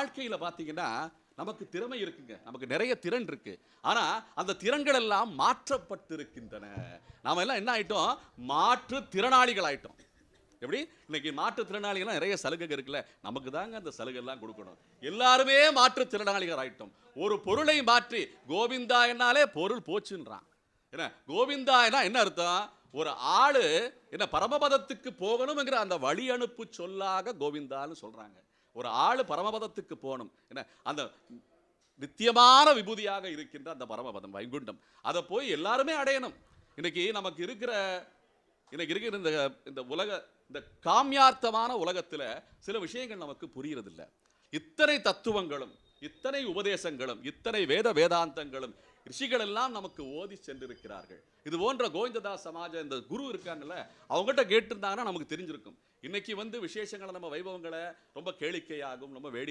வாழ்க்கையில பாத்தீங்கன்னா நமக்கு திறமை இருக்குங்க, நமக்கு நிறைய திறன் இருக்கு. ஆனா அந்த திறன்கள் எல்லாம் மாற்றப்பட்டிருக்கின்றன. நாம எல்லாம் என்ன ஆயிட்டோம்? மாற்று திறனாளிகள் ஆயிட்டோம். எப்படி? இன்னைக்கு மாற்றுத் திறனாளிகள் நிறைய சலுகை இருக்குல்ல, நமக்கு தாங்க அந்த சலுகை எல்லாம் கொடுக்கணும். எல்லாருமே மாற்றுத் திறனாளிகள் ஆயிட்டோம். ஒரு பொருளை மாற்றி கோவிந்தா என்னாலே பொருள் போச்சுன்றான். என்ன கோவிந்தா என்ன அர்த்தம்? ஒரு ஆளு என்ன பரமபதத்துக்கு போகணும்ங்கிற அந்த வழி அனுப்பு சொல்லாக கோவிந்தான்னு சொல்றாங்க. ஒரு ஆளு பரமபதத்துக்கு போகணும். என்ன அந்த நித்தியமான விபூதியாக இருக்கின்ற அந்த பரமபதம் வைகுண்டம். அதை போய் எல்லாருமே அடையணும். இன்னைக்கு நமக்கு இருக்கிற இன்னைக்கு இருக்கிற இந்த இந்த உலக இந்த காமியார்த்தமான உலகத்துல சில விஷயங்கள் நமக்கு புரியறதில்ல. இத்தனை தத்துவங்களும் இத்தனை உபதேசங்களும் இத்தனை வேதாந்தங்களும் ரிஷிகள் எல்லாம் நமக்கு ஓதி சென்றிருக்கிறார்கள். இது போன்ற கோவிந்ததாஸ் சமாஜ இந்த குரு இருக்காங்கல்ல, அவங்ககிட்ட கேட்டிருந்தாங்கன்னா நமக்கு தெரிஞ்சிருக்கும். இன்னைக்கு விசேஷங்களை நம்ம வைபவங்களை ரொம்ப கேளிக்கையாகும், ரொம்ப வேடிக்கை